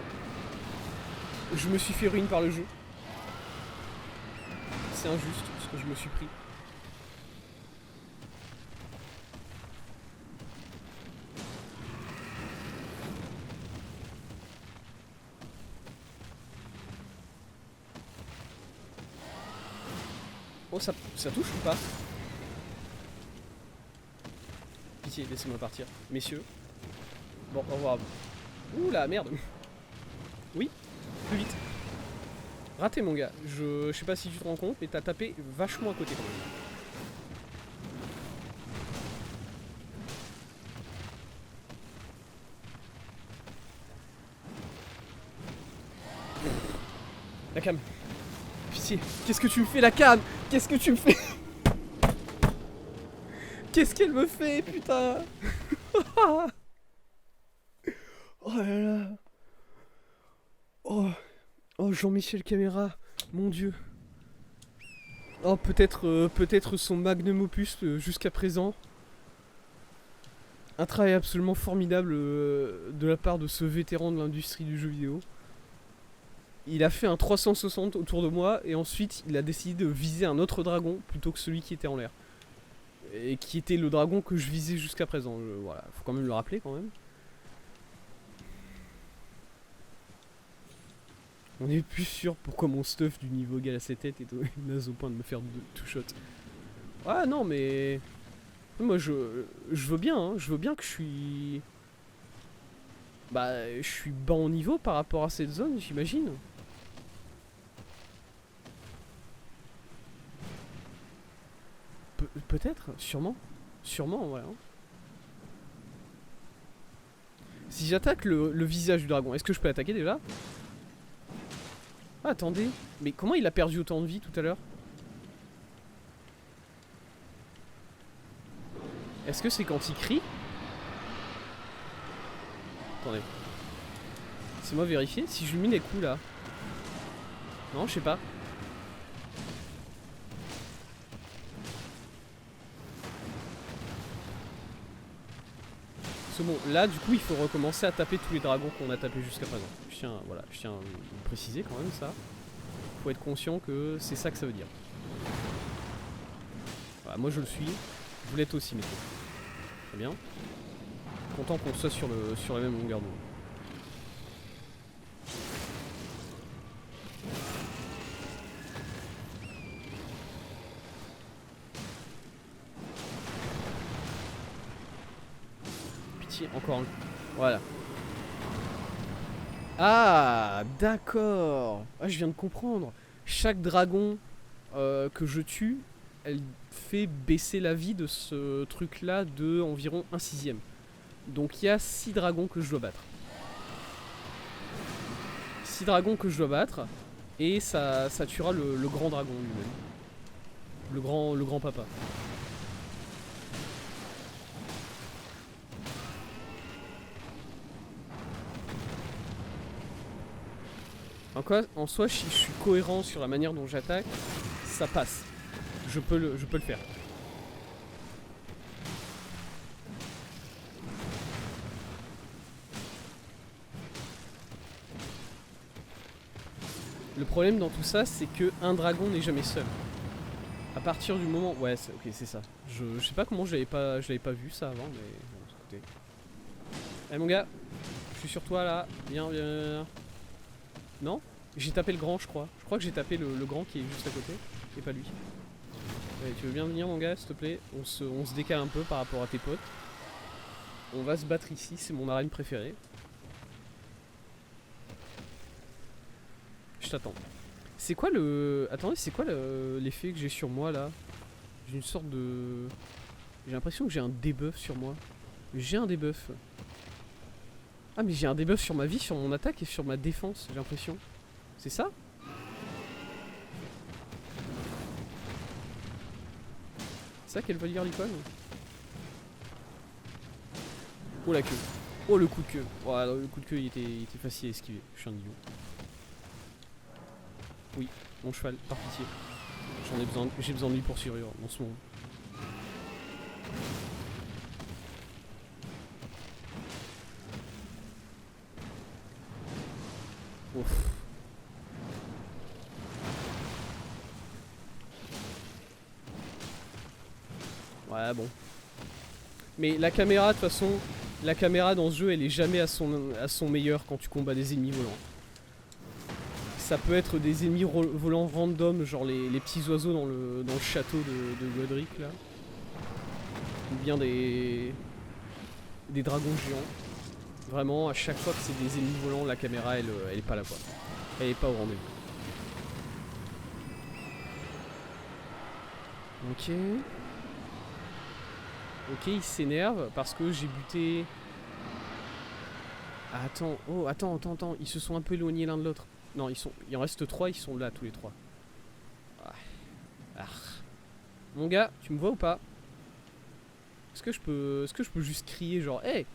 Je me suis fait ruine par le jeu. C'est injuste ce que je me suis pris. Oh, ça touche ou pas? Pitié, laissez-moi partir. Messieurs. Bon, au revoir. Ouh la merde. Oui, plus vite. Raté mon gars. Je sais pas si tu te rends compte, mais t'as tapé vachement à côté quand même. La cam. Pitié. Qu'est-ce que tu me fais la cam? Qu'est-ce que tu me fais? Qu'est-ce qu'elle me fait, putain? Oh là là. Oh. Oh Jean-Michel Caméra. Mon dieu. Oh peut-être son magnum opus jusqu'à présent. Un travail absolument formidable de la part de ce vétéran de l'industrie du jeu vidéo. Il a fait un 360 autour de moi et ensuite il a décidé de viser un autre dragon plutôt que celui qui était en l'air. Et qui était le dragon que je visais jusqu'à présent. Voilà, faut quand même le rappeler quand même. On est plus sûr pourquoi mon stuff du niveau égal à ses têtes est naze au point de me faire two shot. Ah non mais... Moi je veux bien, hein. Je veux bien que je suis... Bah je suis bas en niveau par rapport à cette zone, j'imagine. Peut-être, sûrement. Sûrement, voilà. Si j'attaque le visage du dragon, est-ce que je peux attaquer déjà? Ah, attendez, mais comment il a perdu autant de vie tout à l'heure? Est-ce que c'est quand il crie? Attendez. C'est moi vérifier si je lui mets des coups là. Non, je sais pas. C'est bon, là du coup il faut recommencer à taper tous les dragons qu'on a tapés jusqu'à présent. Je tiens à le préciser quand même ça. Faut être conscient que c'est ça que ça veut dire. Voilà, moi je le suis. Vous l'êtes aussi, messieurs. Très bien. Content qu'on soit sur la même longueur d'onde. Pitié, encore un. Voilà. Ah, d'accord. Ah, je viens de comprendre. Chaque dragon que je tue, elle fait baisser la vie de ce truc-là de environ 1/6. Donc il y a 6 dragons que je dois battre. 6 dragons que je dois battre. Et ça tuera le grand dragon lui-même. Le grand papa. En soi, si je suis cohérent sur la manière dont j'attaque, ça passe. Je peux le faire. Le problème dans tout ça, c'est que un dragon n'est jamais seul. À partir du moment... Ouais, ok, c'est ça. Je sais pas comment je l'avais pas vu ça avant, mais... Bon, écoutez. Allez mon gars, je suis sur toi là. Viens. Non? J'ai tapé le grand, je crois. Je crois que j'ai tapé le grand qui est juste à côté, et pas lui. Allez, tu veux bien venir mon gars, s'il te plaît? On se décale un peu par rapport à tes potes. On va se battre ici, c'est mon arène préférée. Je t'attends. C'est quoi le... Attendez, c'est quoi l'effet que j'ai sur moi là? J'ai une sorte de... J'ai l'impression que j'ai un debuff sur moi. J'ai un debuff. Ah mais j'ai un debuff sur ma vie, sur mon attaque et sur ma défense, j'ai l'impression. C'est ça? C'est ça qu'elle veut dire l'icône? Oh la queue. Oh le coup de queue. Oh, alors, le coup de queue il était facile à esquiver. Je suis un idiot. Oui, mon cheval, par pitié. J'ai besoin de lui pour survivre en ce moment. Ouf. Ouais bon. Mais la caméra de toute façon, la caméra dans ce jeu elle est jamais à son meilleur quand tu combats des ennemis volants. Ça peut être des ennemis volants random, genre les petits oiseaux dans le château de Godric là. Ou bien des dragons géants. Vraiment, à chaque fois que c'est des ennemis volants, la caméra elle est pas là quoi. Elle est pas au rendez-vous. Ok. Ok, il s'énerve parce que j'ai buté... Ah, attends, oh, attends, ils se sont un peu éloignés l'un de l'autre. Non, il en reste 3, ils sont là tous les 3. Ah. Ah. Mon gars, tu me vois ou pas? Est-ce que je peux juste crier genre, hey,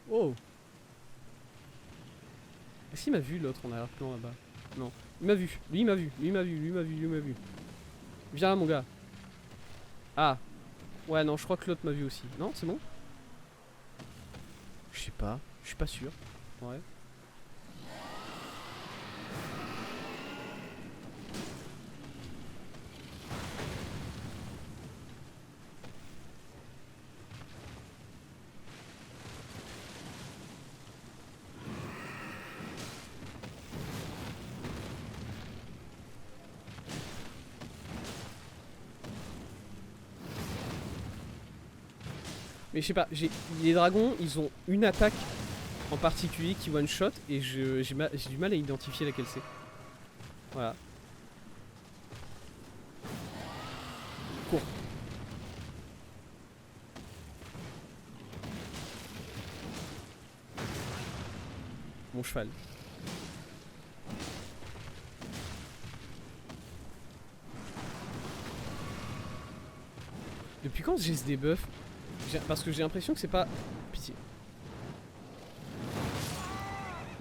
oh. Est-ce qu'il m'a vu l'autre en arrière-plan là-bas? Non, il m'a vu, lui il m'a vu, lui il m'a vu, lui il m'a vu, lui il m'a vu. Viens là mon gars. Ah, ouais non, je crois que l'autre m'a vu aussi. Non, c'est bon? Je sais pas, je suis pas sûr. Ouais. Mais je sais pas, les dragons, ils ont une attaque en particulier qui one shot et j'ai du mal à identifier laquelle c'est. Voilà. Cours. Mon cheval. Depuis quand j'ai ce debuff? Parce que j'ai l'impression que c'est pas... Pitié.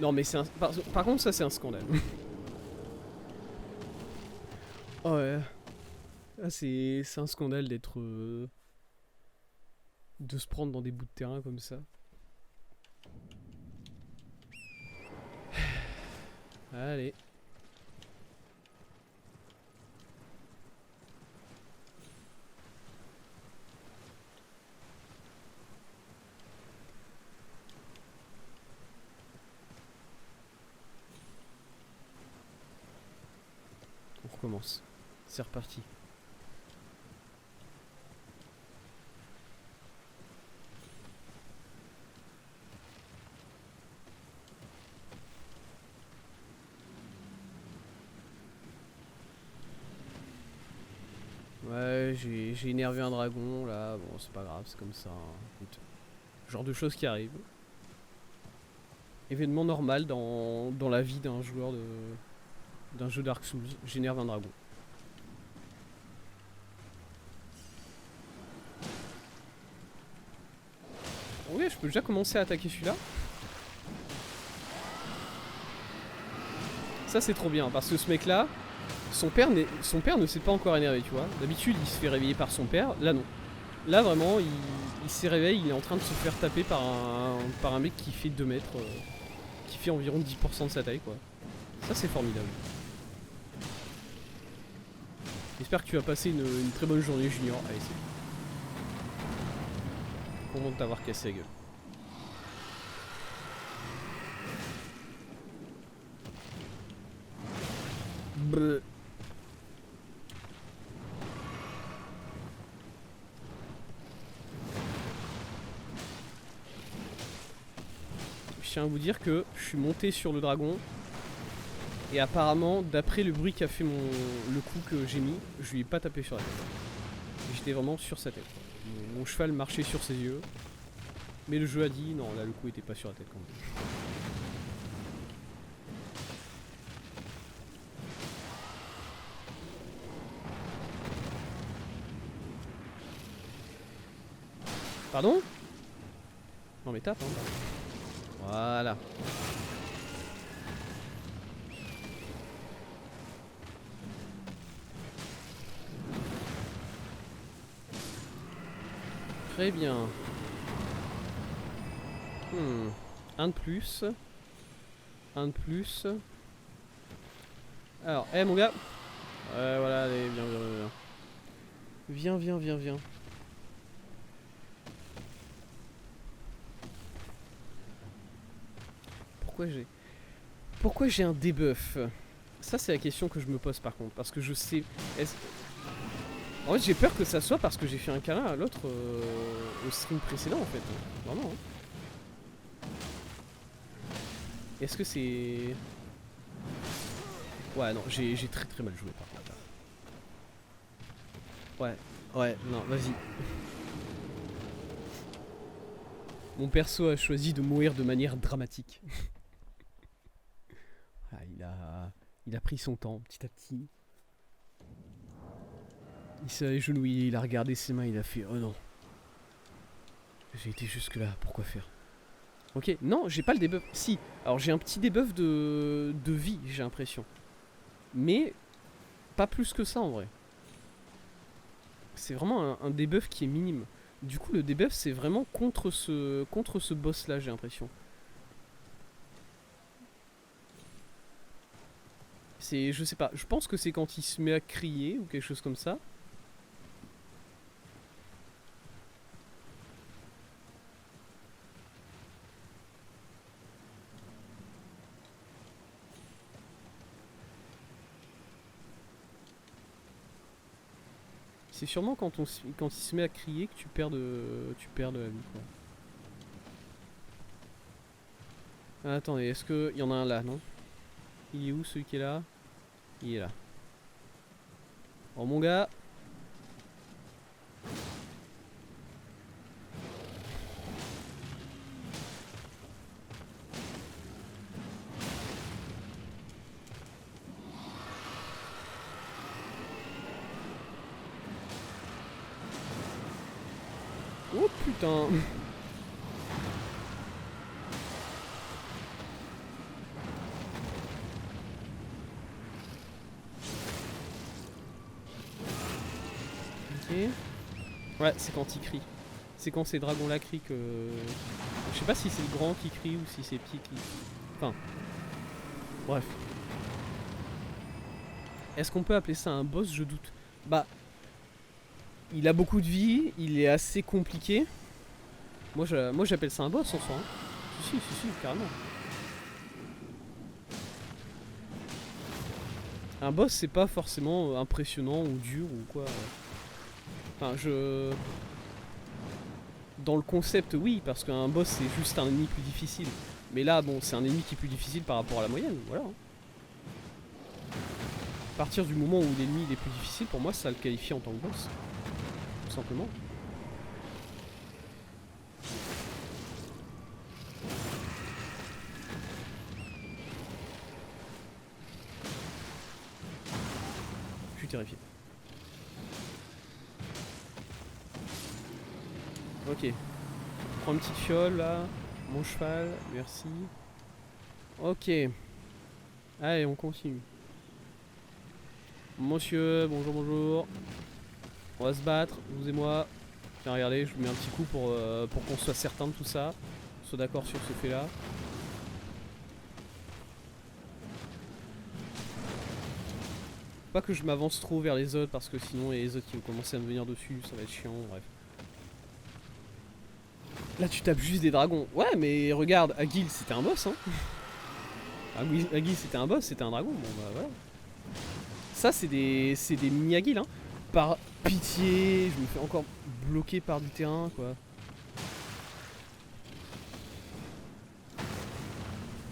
Non mais c'est un... Par contre ça c'est un scandale. Oh ouais. Ah, c'est un scandale d'être... de se prendre dans des bouts de terrain comme ça. Allez. On recommence. C'est reparti. Ouais, j'ai énervé un dragon là, bon c'est pas grave, c'est comme ça. Hein. Écoute, genre de choses qui arrivent. Événement normal dans la vie d'un joueur d'un jeu Dark Souls, j'énerve un dragon. Oui, je peux déjà commencer à attaquer celui-là. Ça c'est trop bien, parce que ce mec là, son père ne s'est pas encore énervé, tu vois. D'habitude il se fait réveiller par son père, là non. Là vraiment, il s'est réveillé, il est en train de se faire taper par un mec qui fait 2 mètres, qui fait environ 10% de sa taille quoi. Ça c'est formidable. J'espère que tu vas passer une très bonne journée Junior. Allez c'est content de t'avoir cassé la gueule. Bleu. Je tiens à vous dire que je suis monté sur le dragon. Et apparemment, d'après le bruit qu'a fait le coup que j'ai mis, je lui ai pas tapé sur la tête. J'étais vraiment sur sa tête. Mon cheval marchait sur ses yeux. Mais le jeu a dit, non, là le coup était pas sur la tête quand même. Pardon? Non mais tape, hein. Voilà. Très bien. Un de plus. Un de plus. Alors, mon gars. Ouais, voilà, allez, viens, viens, viens. Viens, viens, viens, viens. Pourquoi j'ai un debuff? Ça c'est la question que je me pose par contre. Parce que je sais... En fait j'ai peur que ça soit parce que j'ai fait un câlin à l'autre au stream précédent en fait. Vraiment. Hein. Est-ce que c'est... Ouais non, j'ai très très mal joué par contre. Ouais, non, vas-y. Mon perso a choisi de mourir de manière dramatique. Il a pris son temps petit à petit. Il s'est agenouillé, il a regardé ses mains, il a fait oh non. J'ai été jusque là, pourquoi faire? Ok, non, j'ai pas le debuff. Si, alors j'ai un petit debuff de vie, j'ai l'impression. Mais pas plus que ça en vrai. C'est vraiment un debuff qui est minime. Du coup, le debuff c'est vraiment contre ce boss là, j'ai l'impression. C'est, je sais pas, je pense que c'est quand il se met à crier ou quelque chose comme ça. C'est sûrement quand il se met à crier que tu perds de la vie quoi. Ah, attendez, est-ce qu'il y en a un là, non? Il est où celui qui est là? Il est là. Oh mon gars. Oh putain. Ok. Ouais, c'est quand il crie. C'est quand ces dragons là crient que... Je sais pas si c'est le grand qui crie ou si c'est petit qui... Enfin... Bref. Est-ce qu'on peut appeler ça un boss? Je doute. Bah... Il a beaucoup de vie, il est assez compliqué. Moi j'appelle ça un boss en soi. Hein. Si, carrément. Un boss c'est pas forcément impressionnant ou dur ou quoi. Enfin Dans le concept oui, parce qu'un boss c'est juste un ennemi plus difficile. Mais là bon c'est un ennemi qui est plus difficile par rapport à la moyenne, voilà. À partir du moment où l'ennemi est plus difficile, pour moi ça le qualifie en tant que boss. Tout simplement. Je suis terrifié. Ok. Prends une petite fiole là. Mon cheval, merci. Ok. Allez, on continue. Monsieur, bonjour. On va se battre, vous et moi. Tiens, regardez, je vous mets un petit coup pour qu'on soit certain de tout ça. Qu'on soit d'accord sur ce fait là. Pas que je m'avance trop vers les autres parce que sinon il y a les autres qui vont commencer à me venir dessus, ça va être chiant, bref. Là tu tapes juste des dragons. Ouais mais regarde, Agil c'était un boss hein. Agil c'était un boss, c'était un dragon, bon bah voilà. Ça c'est des mini Agil hein. Par pitié, je me fais encore bloquer par du terrain quoi.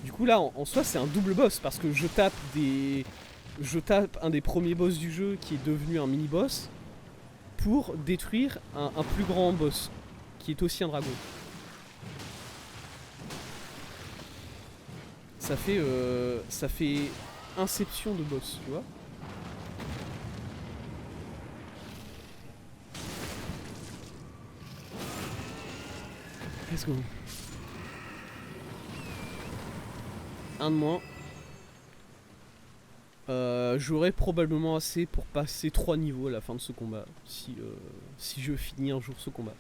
Du coup là en soi c'est un double boss parce que je tape un des premiers boss du jeu qui est devenu un mini boss pour détruire un plus grand boss qui est aussi un dragon. Ça fait inception de boss, tu vois. Let's go. Un de moins. J'aurai probablement assez pour passer 3 niveaux à la fin de ce combat. Si je finis un jour ce combat.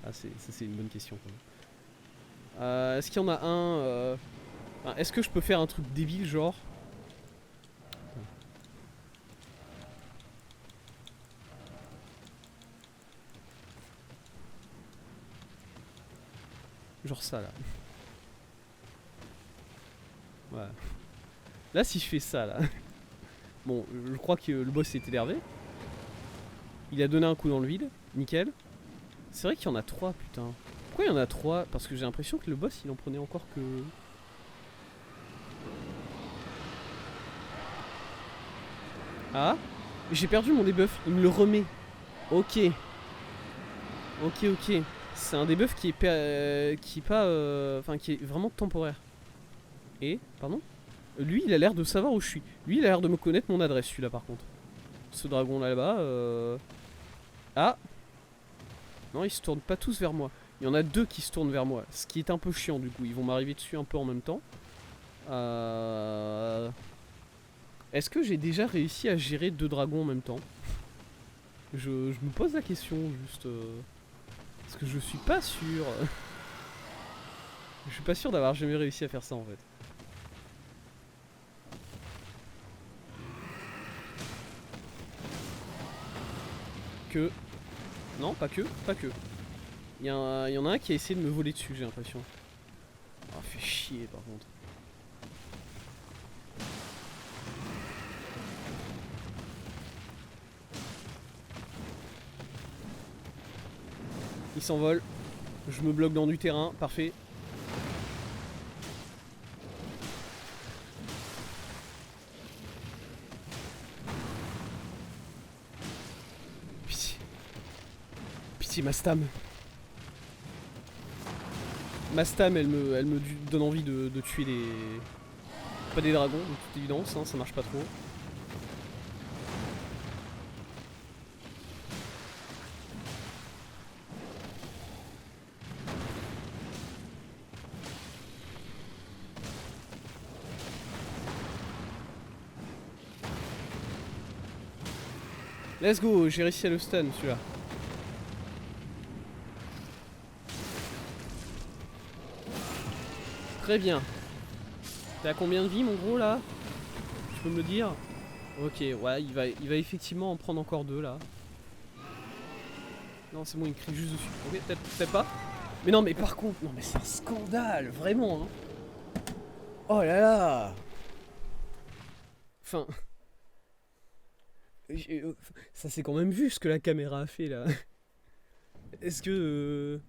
Ah, ça c'est une bonne question. Est-ce qu'il y en a un est-ce que je peux faire un truc débile genre ça là. Ouais. Là, si je fais ça, là... Bon, je crois que le boss s'est énervé. Il a donné un coup dans le vide. Nickel. C'est vrai qu'il y en a 3, putain. Pourquoi il y en a 3? Parce que j'ai l'impression que le boss, il en prenait encore que... Ah, j'ai perdu mon debuff. Il me le remet. Ok. Ok, ok. C'est un debuff qui est pas... Enfin, qui est vraiment temporaire. Et, pardon? Lui, il a l'air de savoir où je suis. Lui, il a l'air de me connaître mon adresse, celui-là, par contre. Ce dragon là-bas, Ah. Non, ils se tournent pas tous vers moi. Il y en a 2 qui se tournent vers moi. Ce qui est un peu chiant, du coup. Ils vont m'arriver dessus un peu en même temps. Est-ce que j'ai déjà réussi à gérer 2 dragons en même temps? Je me pose la question, juste... Parce que je suis pas sûr. Je suis pas sûr d'avoir jamais réussi à faire ça, en fait. Que... Non, pas que, pas que. Il y en a un qui a essayé de me voler dessus, j'ai l'impression. Oh, fait chier, par contre. Il s'envole. Je me bloque dans du terrain, parfait. Pitié. Pitié, Mastam. Mastam, elle me donne envie de tuer les... Pas des dragons, de toute évidence, hein, ça marche pas trop. Let's go, j'ai réussi à le stun celui-là. Très bien. T'es à combien de vie mon gros là? Tu peux me le dire? Ok, ouais, il va effectivement en prendre encore 2 là. Non, c'est bon, il crie juste dessus. Ok, peut-être pas. Mais non, mais par contre, non mais c'est un scandale, vraiment. Hein. Oh là là. Enfin... Ça s'est quand même vu ce que la caméra a fait là. Est-ce que...